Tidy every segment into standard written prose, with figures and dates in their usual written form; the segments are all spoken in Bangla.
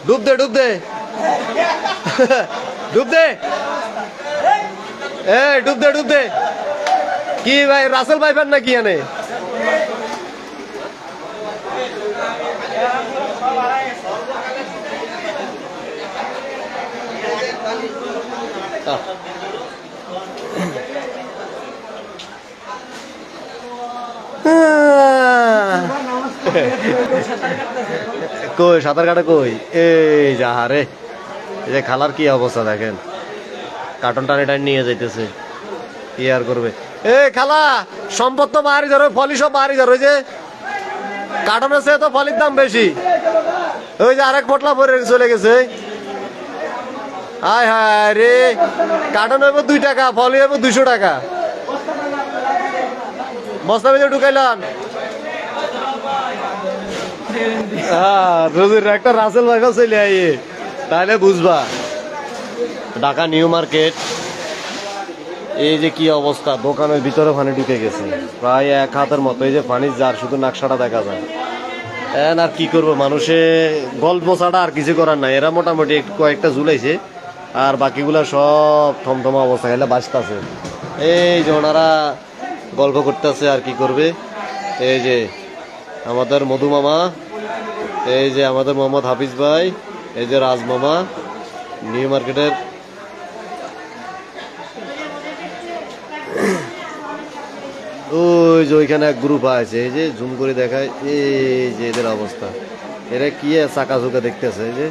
ডুব দে ডুব দে ডুব দে এ ডুব দে ডুব দে কি ভাই রাসেল ভাই ফেন নাকি এনে কই সাঁতার কাটা কই এই যাহারে এই যে খালার কি অবস্থা দেখেন কার্টন টানে টানে নিয়ে যাইতেছে কি আর করবে এ খালা সম্পদ তো বাড়ি ধরো ফলি সব বাড়ি ধরো যে কার্টন আছে তো ফলির দাম বেশি ওই যে আরেক পটলা পরে চলে গেছে হায় হায় রে কার্টন হইব 2 টাকা ফলি হইব 200 টাকা বস্তা বেজে ঢুকাইলাম রোজের একটা রাসেল ভাইফা চলে আইয়ে তাহলে বুঝবা ঢাকা নিউ মার্কেট এই যে কি অবস্থা দোকানের ভিতরে পানি ঢুকে গেছে প্রায় 1 হাতের মতো এই যে পানির জার শুধু নাকশাটা দেখা যায় আর কি করবো মানুষে গল্প ছাড়া আর কিছু করার নাই এরা মোটামুটি একটু কয়েকটা ঝুলাইছে আর বাকিগুলা সব থমথমা অবস্থা এলে বাঁচতেছে এই যে ওনারা গল্প করতেছে আর কি করবে এই যে আমাদের মধু মামা এই যে আমাদের মোহাম্মদ হাফিজ ভাই এই যে রাজ মামা নিউ মার্কেটের ওই যে ওইখানে এক গ্রুপ আছে এই যে জুম করে দেখায় এই যে এদের অবস্থা এরা কি চাকা চুকা দেখতেছে এই যে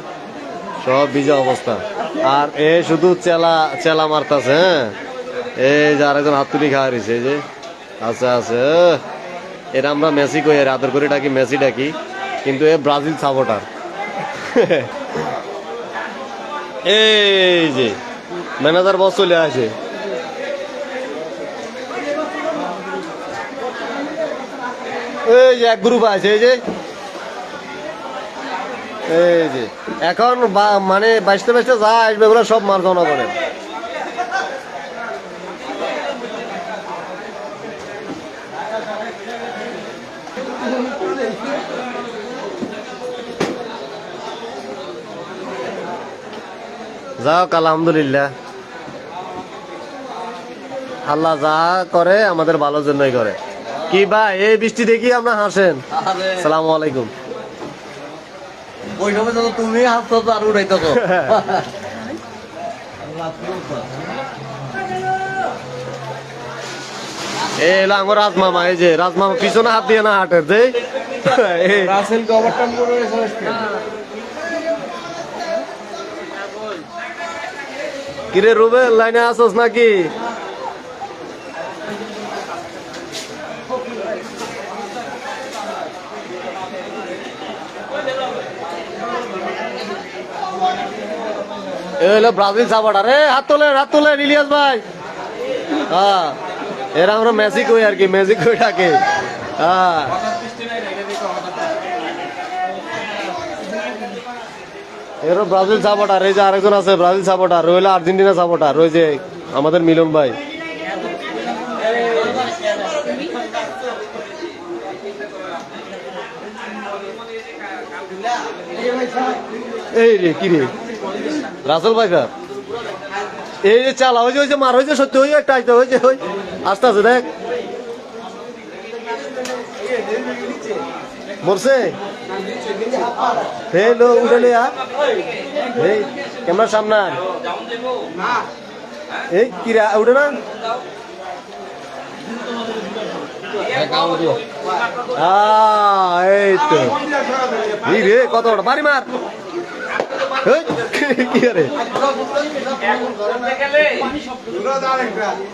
সব ভিজা অবস্থা আর এ শুধু চেলা চেলা মারতাছে হ্যাঁ এই যে আরেকজন হাত তুলি খাওয়া রয়েছে এই যে আচ্ছা আচ্ছা এরা আমরা মেসি কই এর আদর করে ডাকি মেসি ডাকি কিন্তু এ ব্রাজিল সাপোর্টার এই যে ম্যানেজার বস চলে আসে এই যে এক গ্রুপ আছে এই যে এখন মানে বাঁচতে বাঁচতে যা আসবে ওগুলো সব মার্জনা করে যাক আলহামদুলিল্লাহ আল্লাহ যা করে আমাদের ভালোর জন্যই করে কি ভাই এই বৃষ্টি দেখি আমরা হাসেন সালাম আলাইকুম ওই সময় তো তুমি হাসতো আর উড়াইতো এই এলো আমার রাজমামা এই যে রাজমামা পিছনে হাত দিয়ে না হাঁটে যে রাসেলকে ওভারটার্ন করে কিরে রুবেল লাইনে আসোস নাকি ব্রাজিল সাপোর্টার হাত তোলেন ইলিয়াস ভাই হ্যাঁ এরা আমরা মেসি কই আর কি মেসি কই ডাকে হ্যাঁ এরা ব্রাজিল সাপোর্টার এই যে আরেকজন আছে ব্রাজিল সাপোর্টার রইল আর্জেন্টিনা সাপোর্টার ওই যে আমাদের মিলন ভাই এই রে কি রে রাসেল ভাই স্যার এই যে চালা হয়েছে হয়েছে মার হয়েছে সত্যি হয়েছে একটা আইতে হয়েছে ওই আস্তে আস্তে দেখ মরছে হে লো উঠে এই ক্যামেরার সামনে এই কিরা উঠে না এই তো রে কত বাড়ি মার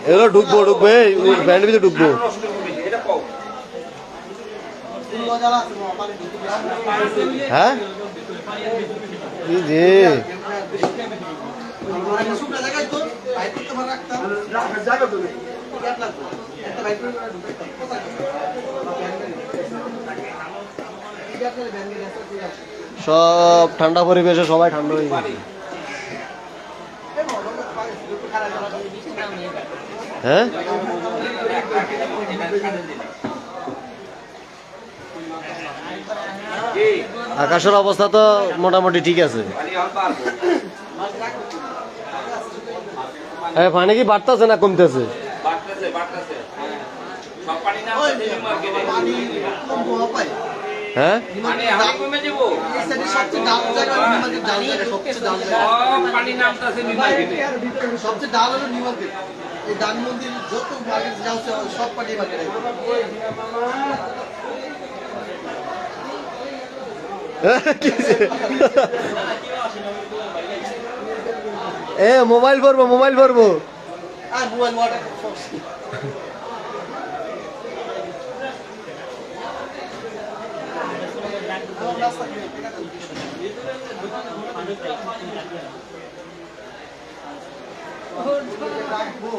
এগুলো ঢুকবো ব্যান্ড ভিতরে ঢুকবো হ্যাঁ সব ঠান্ডা পরিবেশে সবাই ঠান্ডা হয়ে গেছে হ্যাঁ আকাশের অবস্থা তো মোটামুটি ঠিক আছে। পানি কি বাড়তেছে না কমতেছে? হ্যাঁ সবচেয়ে ডাল হলো নিউ মার্কেট। এই ডান মন্দির যত মার্কেট যাচ্ছে সব পাটি মার্কেট। এ মোবাইল ভরবো মোবাইল ভরবো। আর মোবাইল ওয়াটার রাখবো।